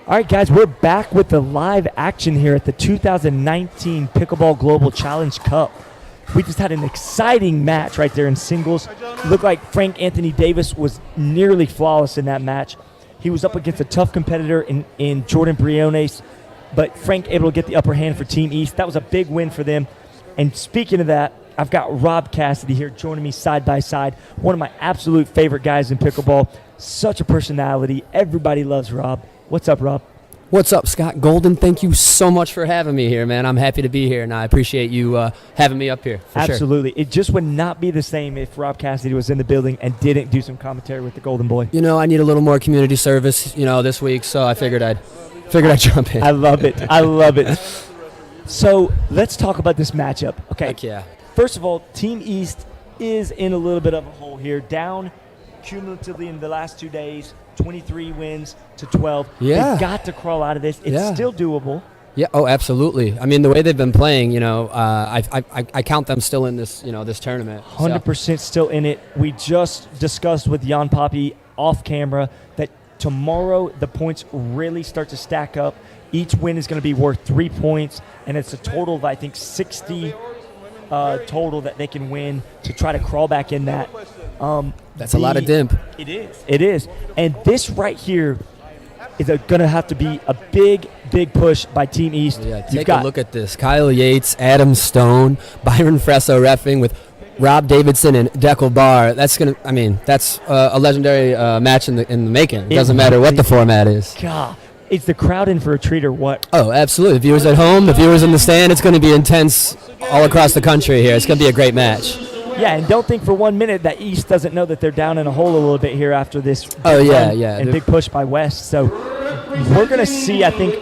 All right, guys, we're back with the live action here at the 2019 Pickleball Global Challenge Cup. We just had an exciting match right there in singles. Looked like Frank Anthony Davis was nearly flawless in that match. He was up against a tough competitor in Jordan Briones, but Frank able to get the upper hand for Team East. That was a big win for them. And speaking of that, I've got Rob Cassidy here joining me side by side, one of my absolute favorite guys in pickleball. Such a personality. Everybody loves Rob. What's up, Rob? What's up, Scott Golden? Thank you so much for having me here, man. I'm happy to be here, and I appreciate you having me up here. Absolutely. Sure. It just would not be the same if Rob Cassidy was in the building and didn't do some commentary with the Golden Boy. You know, I need a little more community service, this week, so I figured I'd jump in. I love it. I love it. So let's talk about this matchup. Okay. Heck yeah. First of all, Team East is in a little bit of a hole here, down cumulatively in the last 2 days. 23 wins to 12. Yeah. They've got to crawl out of this. It's still doable. Yeah. Oh, absolutely. I mean, the way they've been playing, I count them still in this, this tournament. 100% still in it. We just discussed with Jan Papi off camera that tomorrow the points really start to stack up. Each win is going to be worth 3 points, and it's a total of, I think, 60 total that they can win to try to crawl back in that. That's a lot of dimp. It is. It is. And this right here is going to have to be a big, big push by Team East. Yeah, take a look at this. Kyle Yates, Adam Stone, Byron Fresso reffing with Rob Davidson and Dekel Bar. That's a legendary match in the making. It doesn't matter what the format is. God. Is the crowd in for a treat or what? Oh, absolutely. The viewers at home, the viewers in the stand, it's going to be intense all across the country here. It's going to be a great match. Yeah, and don't think for 1 minute that East doesn't know that they're down in a hole a little bit here after this. And big push by West. So we're going to see, I think,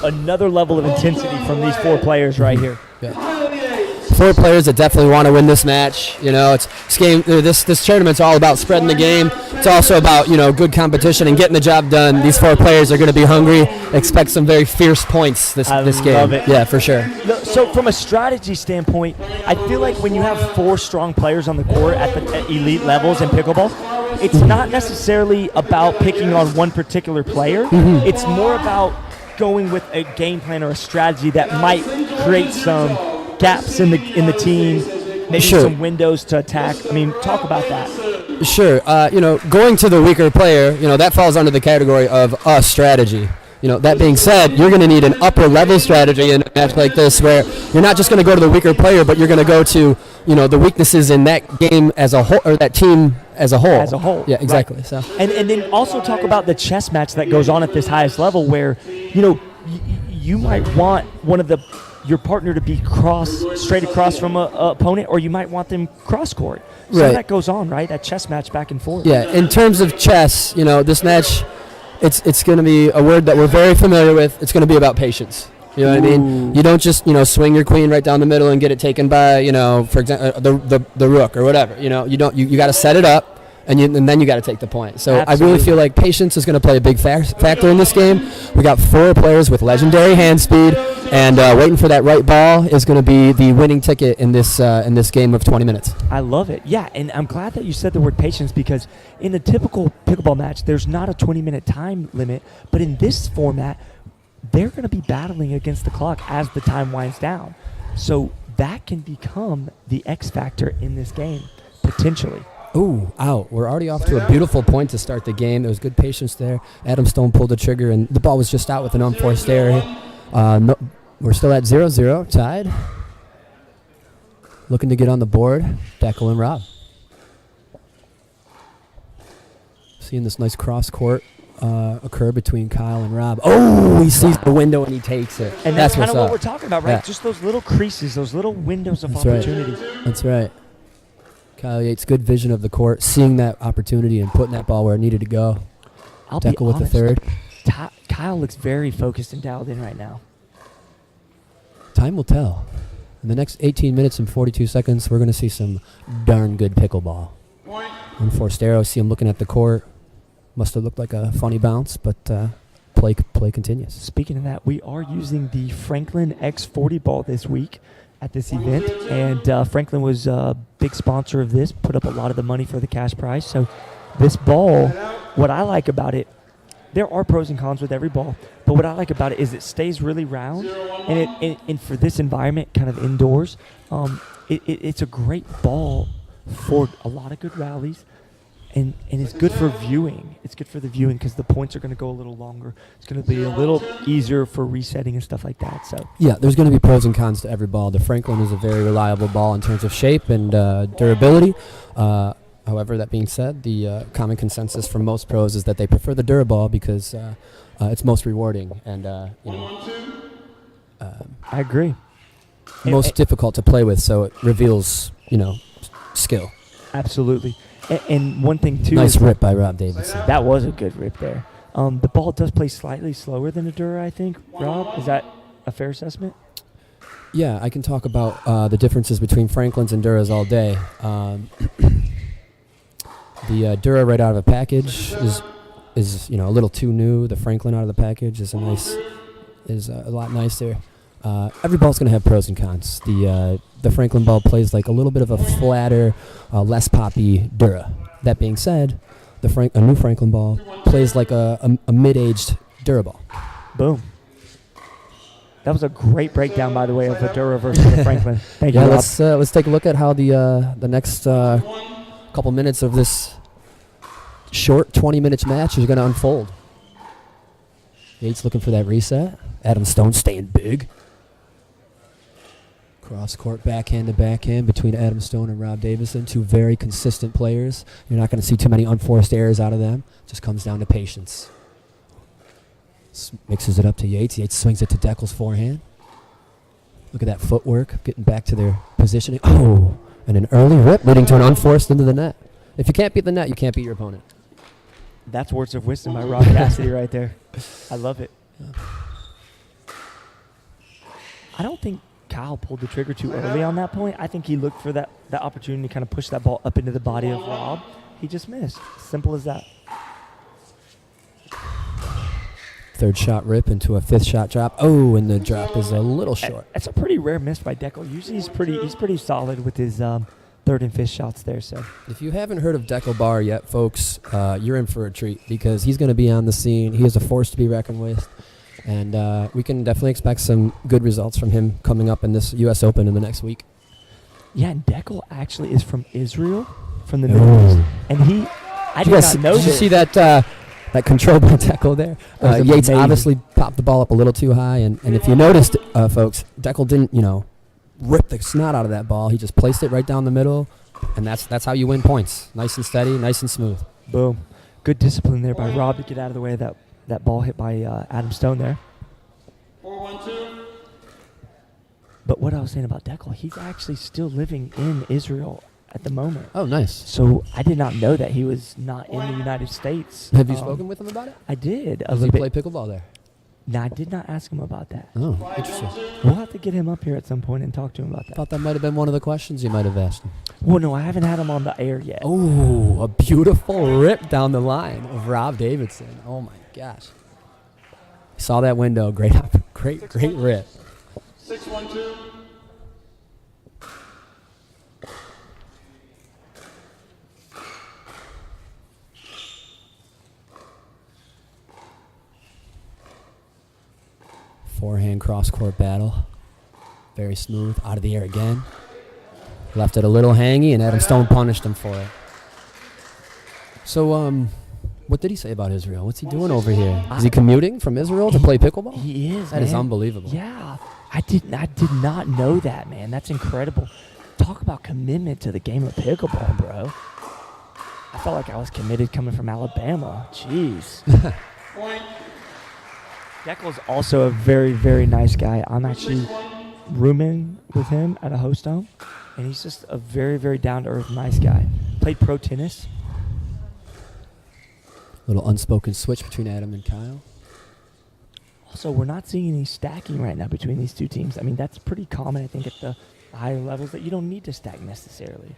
another level of intensity from these 4 players right here. Yeah. 4 players that definitely want to win this match. This tournament's all about spreading the game. It's also about good competition and getting the job done. These 4 players are going to be hungry. Expect some very fierce points this game. Love it. Yeah, for sure. So from a strategy standpoint, I feel like when you have 4 strong players on the court at elite levels in pickleball, it's not necessarily about picking on one particular player. Mm-hmm. It's more about going with a game plan or a strategy that might create some gaps in the team, maybe some windows to attack. I mean, talk about that. Sure. Going to the weaker player, that falls under the category of a strategy. That being said, you're going to need an upper level strategy in a match like this where you're not just going to go to the weaker player, but you're going to go to, the weaknesses in that game as a whole, or that team as a whole. As a whole. Yeah, exactly. Right. So. And then also talk about the chess match that goes on at this highest level where, you might want your partner to be straight across from a opponent, or you might want them cross court. So that goes on, right? That chess match back and forth. Yeah, in terms of chess, this match, it's going to be a word that we're very familiar with. It's going to be about patience. You know what I mean? You don't just swing your queen right down the middle and get it taken by for example the rook or whatever. You got to set it up. And then you got to take the point. So Absolutely. I really feel like patience is going to play a big factor in this game. We got 4 players with legendary hand speed, and waiting for that right ball is going to be the winning ticket in this game of 20 minutes. I love it. Yeah, and I'm glad that you said the word patience because in a typical pickleball match, there's not a 20-minute time limit. But in this format, they're going to be battling against the clock as the time winds down. So that can become the X factor in this game, potentially. Ooh, out. We're already off to a beautiful point to start the game. There was good patience there. Adam Stone pulled the trigger, and the ball was just out with an unforced error. We're still at 0-0, tied. Looking to get on the board, Dekel and Rob. Seeing this nice cross-court occur between Kyle and Rob. Oh, he sees the window and he takes it. And that's kind of what we're talking about, right? Yeah. Just those little creases, those little windows of opportunity. Right. That's right. Kyle Yates, good vision of the court, seeing that opportunity and putting that ball where it needed to go. Dekel with the third. Kyle looks very focused and dialed in right now. Time will tell. In the next 18 minutes and 42 seconds, we're going to see some darn good pickleball. Unforced arrow, see him looking at the court. Must have looked like a funny bounce, but play continues. Speaking of that, we are using the Franklin X40 ball this week at this event, and Franklin was a big sponsor of this, put up a lot of the money for the cash prize. So this ball, what I like about it, there are pros and cons with every ball, but what I like about it is it stays really round, and for this environment, kind of indoors, it's a great ball for a lot of good rallies, and it's good for viewing. It's good for the viewing because the points are going to go a little longer. It's going to be a little easier for resetting and stuff like that. So yeah, there's going to be pros and cons to every ball. The Franklin is a very reliable ball in terms of shape and durability. However, that being said, the common consensus from most pros is that they prefer the Duraball because it's most rewarding and I agree. Most difficult to play with, so it reveals skill. Absolutely. And one thing too. Nice rip by Rob Davidson. That was a good rip there. The ball does play slightly slower than a Dura, I think. Rob, is that a fair assessment? Yeah, I can talk about the differences between Franklins and Duras all day. The Dura right out of the package is a little too new. The Franklin out of the package is a lot nicer. Every ball's going to have pros and cons. The Franklin ball plays like a little bit of a flatter, less poppy Dura. That being said, a new Franklin ball plays like a mid-aged Dura ball. Boom. That was a great breakdown, by the way, of the Dura versus the Franklin. Thank you, Rob. Let's take a look at how the next couple minutes of this short 20-minute match is going to unfold. Yates looking for that reset. Adam Stone staying big. Cross-court backhand to backhand between Adam Stone and Rob Davidson, two very consistent players. You're not going to see too many unforced errors out of them. Just comes down to patience. Mixes it up to Yates. Yates swings it to Dekel's forehand. Look at that footwork, getting back to their positioning. Oh, and an early rip leading to an unforced into the net. If you can't beat the net, you can't beat your opponent. That's words of wisdom by Rob Cassidy right there. I love it. Yeah. I don't think Kyle pulled the trigger too early on that point. I think he looked for that opportunity to kind of push that ball up into the body of Rob. He just missed. Simple as that. Third shot rip into a fifth shot drop. Oh, and the drop is a little short. That's a pretty rare miss by Dekel. Usually he's pretty solid with his third and fifth shots there. So if you haven't heard of Dekel Bar yet, folks, you're in for a treat because he's going to be on the scene. He is a force to be reckoned with. And we can definitely expect some good results from him coming up in this U.S. Open in the next week. Yeah, and Dekel actually is from Israel, from the Middle East. And I did not know this. Did you see that control by Dekel there? Yates obviously popped the ball up a little too high. And if you noticed, folks, Dekel didn't, rip the snot out of that ball. He just placed it right down the middle. And that's how you win points. Nice and steady, nice and smooth. Boom. Good discipline there by Rob to get out of the way of that ball hit by Adam Stone there. 4-1-2. But what I was saying about Dekel, he's actually still living in Israel at the moment. Oh, nice. So I did not know that he was not in the United States. Have you spoken with him about it? I did. Does he play pickleball there? No, I did not ask him about that. Oh, interesting. We'll have to get him up here at some point and talk to him about that. I thought that might have been one of the questions you might have asked him. Well, no, I haven't had him on the air yet. Oh, a beautiful rip down the line of Rob Davidson. Oh, my gosh. Saw that window. Great rip. 6-1-2. Forehand cross-court battle. Very smooth. Out of the air again. Left it a little hangy, and Adam Stone punished him for it. So, what did he say about Israel? What's he doing over here? Is he commuting from Israel to play pickleball? He is, That is unbelievable. Yeah. I did not know that, man. That's incredible. Talk about commitment to the game of pickleball, bro. I felt like I was committed coming from Alabama. Jeez. Dekel's also a very, very nice guy. I'm actually rooming with him at a host home, and he's just a very, very down-to-earth, nice guy. Played pro tennis. Little unspoken switch between Adam and Kyle. Also, we're not seeing any stacking right now between these two teams. I mean, that's pretty common, I think, at the higher levels that you don't need to stack necessarily.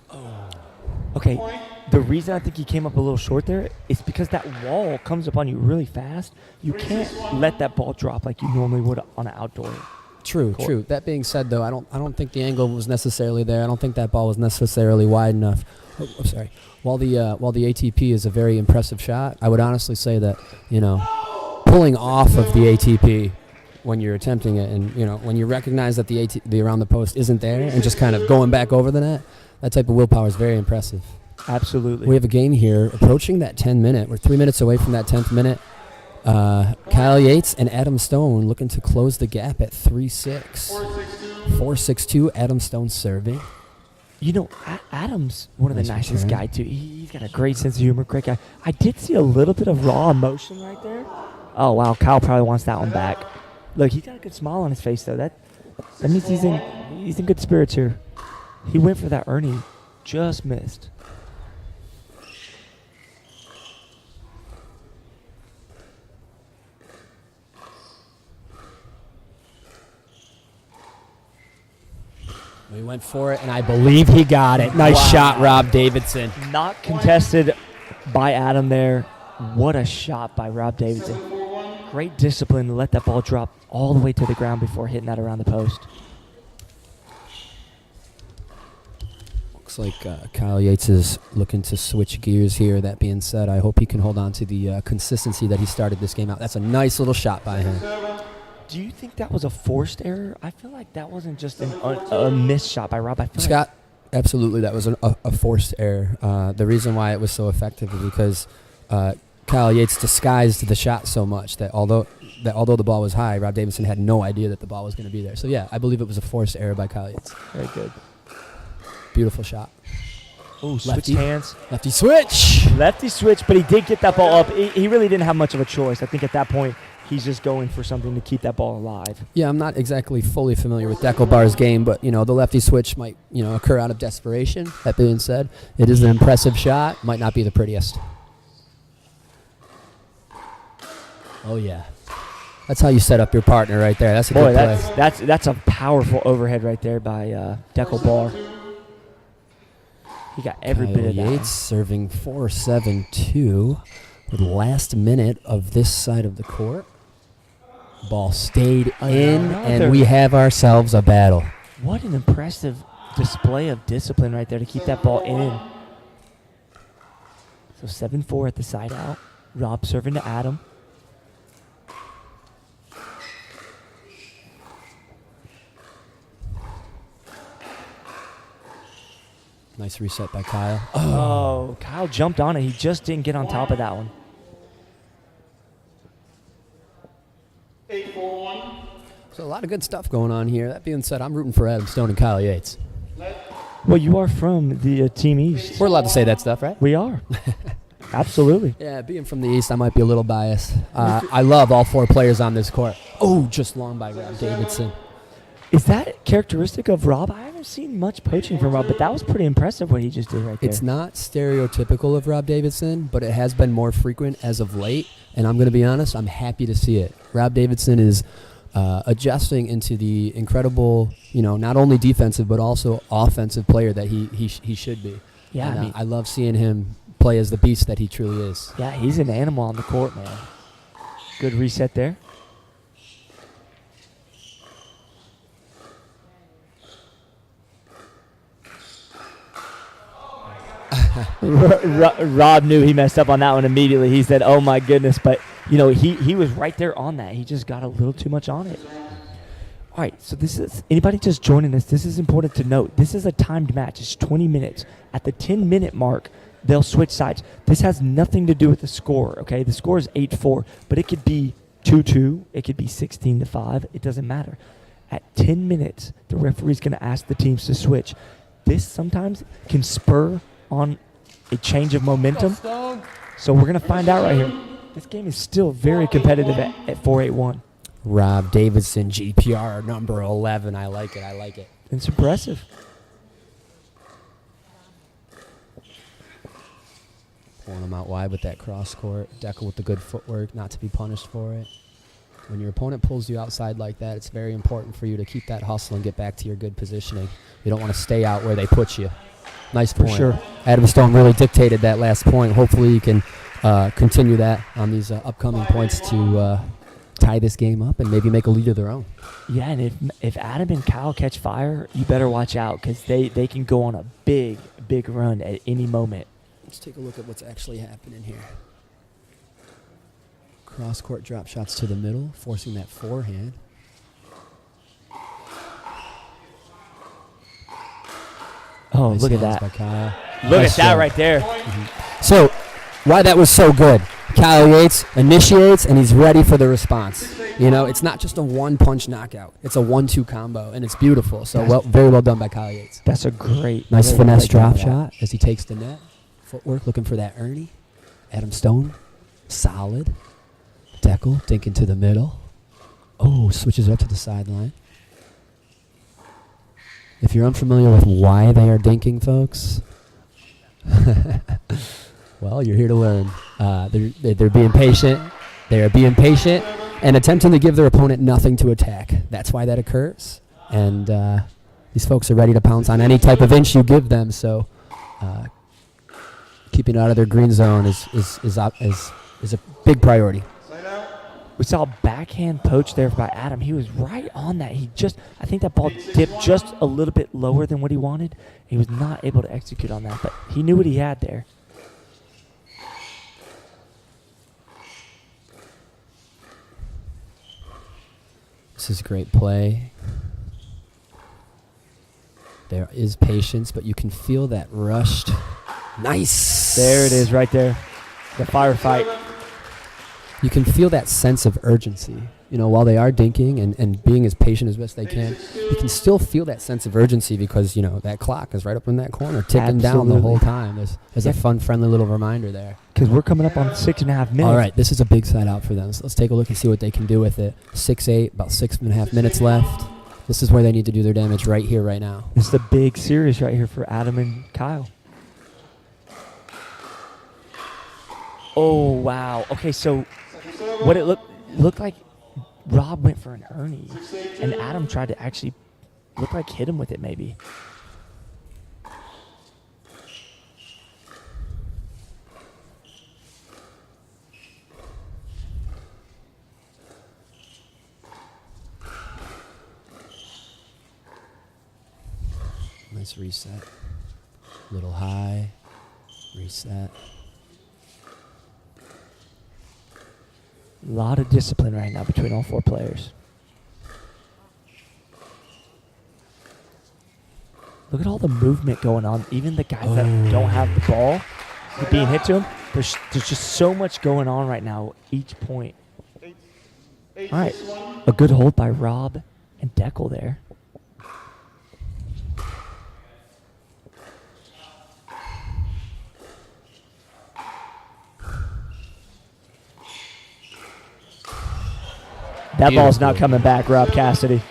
Oh. Okay, the reason I think he came up a little short there is because that wall comes upon you really fast. You can't let that ball drop like you normally would on an outdoor True. court. That being said, though, I don't think the angle was necessarily there. I don't think that ball was necessarily wide enough. I'm sorry. While the ATP is a very impressive shot, I would honestly say that, pulling off of the ATP when you're attempting it, and when you recognize that the around the post isn't there, and just kind of going back over the net, that type of willpower is very impressive. Absolutely. We have a game here approaching that 10-minute. We're 3 minutes away from that 10th minute. Kyle Yates and Adam Stone looking to close the gap at 3-6. 4-6-2. Adam Stone serving. Adam's one of the nicest guys, too. He's got a great sense of humor, great guy. I did see a little bit of raw emotion right there. Oh, wow. Kyle probably wants that one back. Look, he's got a good smile on his face, though. That means he's in good spirits here. He went for that Ernie. Just missed. We went for it, and I believe he got it. Nice shot, Rob Davidson. Not contested by Adam there. What a shot by Rob Davidson. Great discipline to let that ball drop all the way to the ground before hitting that around the post. Looks like Kyle Yates is looking to switch gears here. That being said, I hope he can hold on to the consistency that he started this game out. That's a nice little shot by him. Do you think that was a forced error? I feel like that wasn't just a missed shot by Rob. Scott, absolutely, that was a forced error. The reason why it was so effective is because Kyle Yates disguised the shot so much that although the ball was high, Rob Davidson had no idea that the ball was going to be there. So, yeah, I believe it was a forced error by Kyle Yates. Very good. Beautiful shot. Oh, switch hands. Lefty switch. Lefty switch, but he did get that ball up. He really didn't have much of a choice. I think at that point, he's just going for something to keep that ball alive. Yeah, I'm not exactly fully familiar with Dekel Bar's game, but, the lefty switch might, occur out of desperation. That being said, it is an impressive shot. Might not be the prettiest. Oh, yeah. That's how you set up your partner right there. That's a good play. That's a powerful overhead right there by Dekel Bar. He got every bit of that. Yates serving 4-7-2 with last minute of this side of the court. Ball stayed in, and we have ourselves a battle. What an impressive display of discipline right there to keep that ball in. So 7-4 at the side out. Rob serving to Adam. Nice reset by Kyle. Oh, Kyle jumped on it. He just didn't get on top of that one. 8-4-1. So a lot of good stuff going on here. That being said, I'm rooting for Adam Stone and Kyle Yates. Well, you are from the Team East. We're allowed to say that stuff, right? We are. Absolutely. Yeah, being from the East, I might be a little biased. I love all four players on this court. Oh, just long by Rob Davidson. Is that characteristic of Rob? I haven't seen much poaching from Rob, but that was pretty impressive what he just did right there. It's not stereotypical of Rob Davidson, but it has been more frequent as of late, and I'm going to be honest, I'm happy to see it. Rob Davidson is adjusting into the incredible, not only defensive but also offensive player that he should be. Yeah, and, I love seeing him play as the beast that he truly is. Yeah, he's an animal on the court, man. Good reset there. Rob knew he messed up on that one immediately. He said, "Oh my goodness!" But he was right there on that. He just got a little too much on it. All right, so this is anybody just joining us. This is important to note. This is a timed match. It's 20 minutes. At the 10-minute mark, they'll switch sides. This has nothing to do with the score. Okay, the score is 8-4, but it could be 2-2. It could be 16-5. It doesn't matter. At 10 minutes, the referee's going to ask the teams to switch. This sometimes can spur on a change of momentum. So we're going to find out right here. This game is still very competitive at 4-8-1. Rob Davidson, GPR number 11. I like it. It's impressive. Pulling him out wide with that cross court. Dekel with the good footwork, not to be punished for it. When your opponent pulls you outside like that, it's very important for you to keep that hustle and get back to your good positioning. You don't want to stay out where they put you. Nice point. For sure. Adam Stone really dictated that last point. Hopefully you can continue that on these upcoming points to tie this game up and maybe make a lead of their own. Yeah, and if Adam and Kyle catch fire, you better watch out because they can go on a big run at any moment. Let's take a look at what's actually happening here. Cross-court drop shots to the middle, forcing that forehand. Oh, Nice look at hands that. by Kyle. Look Nice at that job. right there. So, why that was so good. Kyle Yates initiates, and he's ready for the response. You know, it's not just a one-punch knockout. It's a 1-2 combo, and it's beautiful. So, very well done by Kyle Yates. That's a great. Nice great finesse breakdown drop of that. shot as he takes the net. Footwork, looking for that Ernie. Adam Stone, solid. Dekel, dink into the middle. Oh, switches up to the sideline. If you're unfamiliar with why they are dinking, folks, well, you're here to learn. They're being patient. They are being patient and attempting to give their opponent nothing to attack. That's why that occurs. And these folks are ready to pounce on any type of inch you give them. So keeping it out of their green zone is a big priority. We saw a backhand poach there by Adam. He was right on that. I think that ball dipped just a little bit lower than what he wanted. He was not able to execute on that, but he knew what he had there. This is great play. There is patience, but you can feel that rushed. Nice. There it is right there. The firefight. You can feel that sense of urgency. You know, while they are dinking and being as patient as best they can, you can still feel that sense of urgency because, you know, that clock is right up in that corner, ticking down the whole time. There's a fun, friendly little reminder there. Because we're coming up on 6.5 minutes. All right, this is a big side out for them. So let's take a look and see what they can do with it. 6-8, about 6.5 minutes left. This is where they need to do their damage right here, right now. This is the big series right here for Adam and Kyle. Oh, wow. Okay, so what it looked like, Rob went for an Ernie, and Adam tried to actually hit him with it maybe. Nice reset. Little high. Reset. A lot of discipline right now between all four players. Look at all the movement going on. Even the guys that don't have the ball being hit to them, there's just so much going on right now, each point. All right, a good hold by Rob and Dekel there. That ball's not coming back, Rob Cassidy.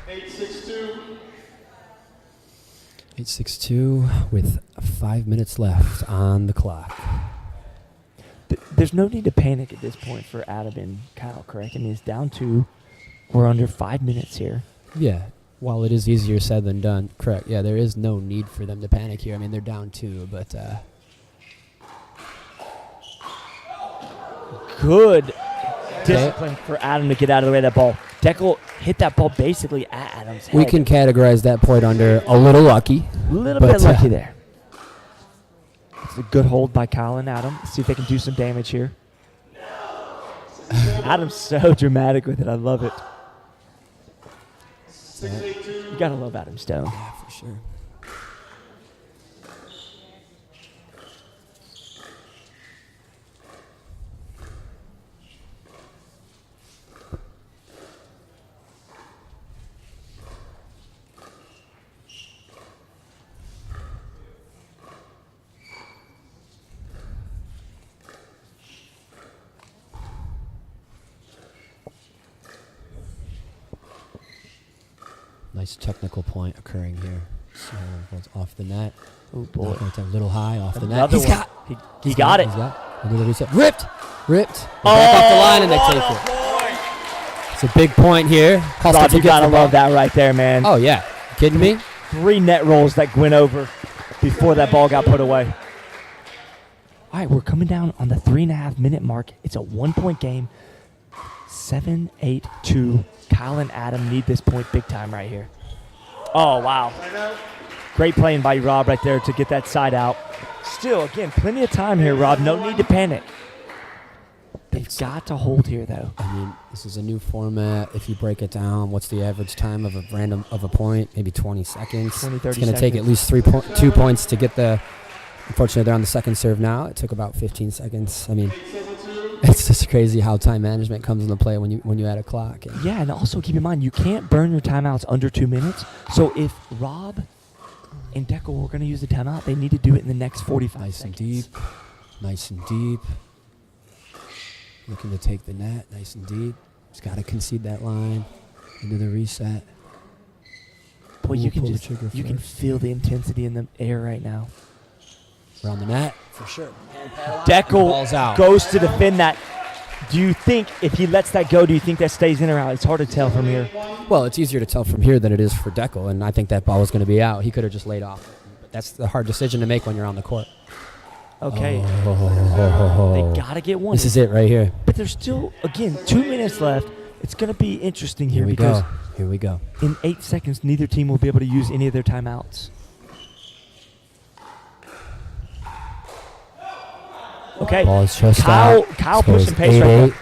8-6-2. 8-6-2 with 5 minutes left on the clock. There's no need to panic at this point for Adam and Kyle, correct? I mean, it's down 2. We're under 5 minutes here. Yeah, while it is easier said than done, correct. Yeah, there is no need for them to panic here. I mean, they're down 2, but... Good discipline for Adam to get out of the way of that ball. Dekel hit that ball basically at Adam's head. we can categorize that point under a little lucky. A little bit lucky there. It's a good hold by Kyle and Adam. Let's see if they can do some damage here. Adam's so dramatic with it. I love it. 6-8-2. You got to love Adam Stone. Yeah, for sure. Nice technical point occurring here. So goes off the net. Oh, boy. A little high off the net. Another He's one. got. He got it. He's got. Another reset. Ripped. Back off the line and they take it. It's a big point here. Rob, you got to love that right there, man. Oh, yeah. Kidding me? 3 net rolls that went over before that ball got put away. All right, we're coming down on the 3.5-minute mark. It's a 1-point game. 7-8-2. Kyle and Adam need this point big time right here. Oh, wow. Great playing by Rob right there to get that side out. Still, again, plenty of time here, Rob. No need to panic. They've got to hold here, though. I mean, this is a new format. If you break it down, what's the average time of a point? Maybe 20 seconds. 20, 30 it's going to take at seconds. least 2 points to get the. Unfortunately, they're on the second serve now. It took about 15 seconds. I mean, it's just crazy how time management comes into play when you add a clock. Yeah, and also keep in mind, you can't burn your timeouts under 2 minutes. So if Rob and Dekel were going to use the timeout, they need to do it in the next 45 Nice seconds. and deep. Nice and deep. Looking to take the net. Nice and deep. Just got to concede that line into the reset. Boy, you can Pull the just trigger you can first. feel the intensity in the air right now. Around the net. For sure. Ball's Dekel out. goes to defend that. Do you think if he lets that go, do you think that stays in or out? It's hard to tell from here. Well, it's easier to tell from here than it is for Dekel, and I think that ball was going to be out. He could have just laid off. But that's the hard decision to make when you're on the court. Okay. Oh. They got to get one. This is it right here. But there's still, again, 2 minutes left. It's going to be interesting here Here we because go. Here we go. in 8 seconds, neither team will be able to use any of their timeouts. Okay. Ball is just Kyle out. pushing pace right 8-8. there.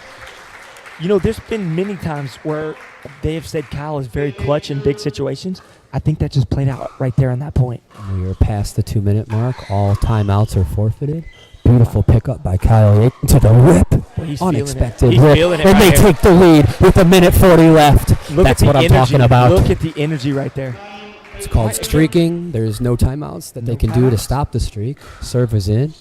You know, there's been many times where they have said Kyle is very clutch in big situations. I think that just played out right there on that point. We are past the 2 minute mark. All timeouts are forfeited. Beautiful pickup by Kyle Yates to the whip. Well, he's Unexpected feeling it. He's whip. feeling it And right they here. take the lead with a minute 40 left. Look That's at the what I'm energy. talking about. Look at the energy right there. It's called streaking. There's no timeouts that they can do to stop the streak. Serve is in.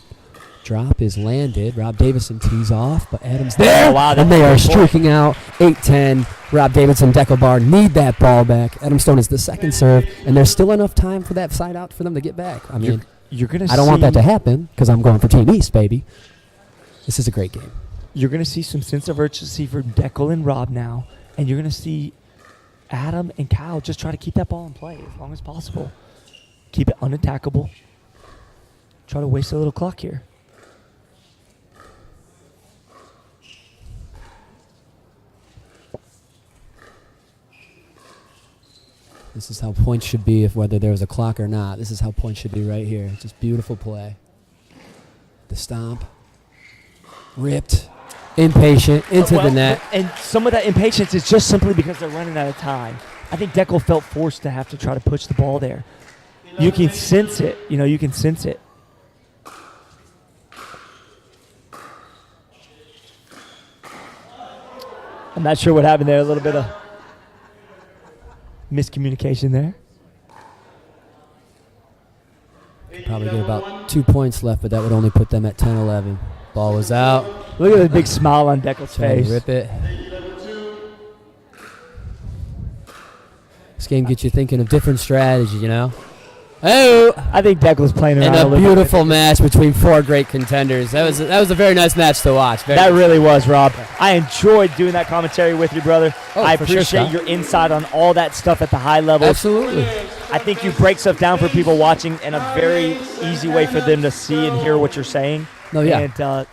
Drop is landed. Rob Davidson tees off, but Adam's there. Oh, wow, and they are that's a great point. streaking out. 8-10. Rob Davidson, Dekel Bar need that ball back. Adam Stone is the second serve, and there's still enough time for that side out for them to get back. I mean, You're gonna I don't want that to happen because I'm going for Team East, baby. This is a great game. You're going to see some sense of urgency for Dekel and Rob now, and you're going to see Adam and Kyle just try to keep that ball in play as long as possible. Keep it unattackable. Try to waste a little clock here. This is how points should be, if whether there was a clock or not. This is how points should be right here. Just beautiful play. The stomp. Ripped. Impatient. Into the net. And some of that impatience is just simply because they're running out of time. I think Dekel felt forced to have to try to push the ball there. You can sense it. You know, you can sense it. I'm not sure what happened there. A little bit of miscommunication there. Probably get about 2 points left, but that would only put them at 10-11. Ball was out. Look at the big smile on Dekel's Trying to face. rip it. This game gets you thinking of different strategy, you know? Oh! I think Dekel's playing around And a a little bit. beautiful match between four great contenders. That was a very nice match to watch. That really was, Rob. I enjoyed doing that commentary with you, brother. Oh, I for sure, appreciate Scott. your insight on all that stuff at the high levels. Absolutely. I think you break stuff down for people watching in a very easy way for them to see and hear what you're saying. No, yeah. And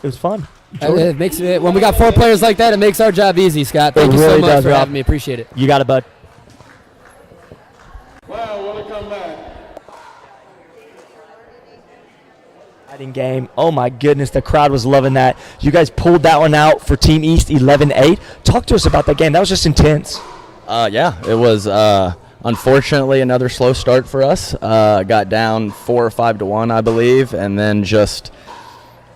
it was fun. Enjoyed it. It makes it, when we got four players like that, it makes our job easy, Scott. Thank It you so really much does, for Rob. having me. Appreciate it. You got it, bud. Wow, what a comeback. Exciting game. Oh, my goodness. The crowd was loving that. You guys pulled that one out for Team East 11-8. Talk to us about that game. That was just intense. Yeah, it was unfortunately another slow start for us. Got down 4 or 5 to 1, I believe, and then just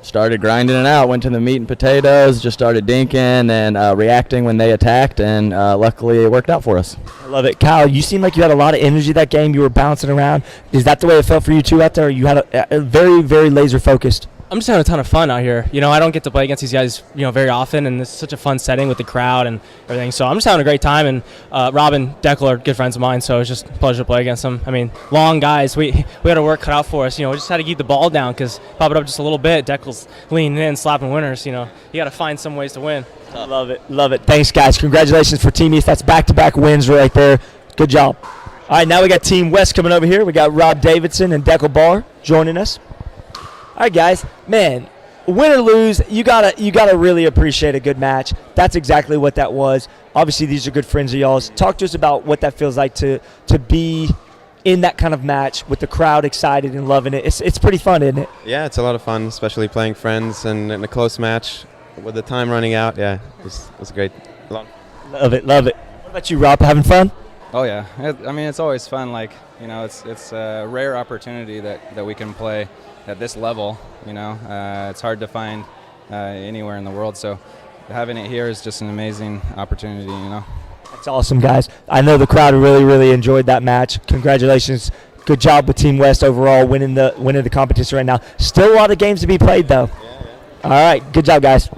started grinding it out. Went to the meat and potatoes, just started dinking and reacting when they attacked, and luckily it worked out for us. I love it. Kyle, you seemed like you had a lot of energy that game. You were bouncing around. Is that the way it felt for you too out there? You had a very, very laser focused. I'm just having a ton of fun out here. You know, I don't get to play against these guys, very often, and this is such a fun setting with the crowd and everything. So I'm just having a great time, and Rob and Dekel are good friends of mine, so it's just a pleasure to play against them. I mean, long guys, we had our work cut out for us. We just had to keep the ball down because pop it up just a little bit. Dekel's leaning in, slapping winners. You got to find some ways to win. Love it. Love it. Thanks, guys. Congratulations for Team East. That's back-to-back wins right there. Good job. All right, now we got Team West coming over here. We got Rob Davidson and Dekel Bar joining us. All right, guys. Man, win or lose, you gotta really appreciate a good match. That's exactly what that was. Obviously, these are good friends of y'all's. Talk to us about what that feels like to be in that kind of match with the crowd excited and loving it. It's pretty fun, isn't it? Yeah, it's a lot of fun, especially playing friends and in a close match with the time running out. Yeah, it was great. Love it. What about you, Rob? Having fun? Oh yeah, I mean it's always fun. Like it's a rare opportunity that we can play at this level. It's hard to find anywhere in the world. So having it here is just an amazing opportunity. That's awesome, guys. I know the crowd really enjoyed that match. Congratulations. Good job with Team West overall, winning the competition right now. Still a lot of games to be played, though. All right. Good job, guys.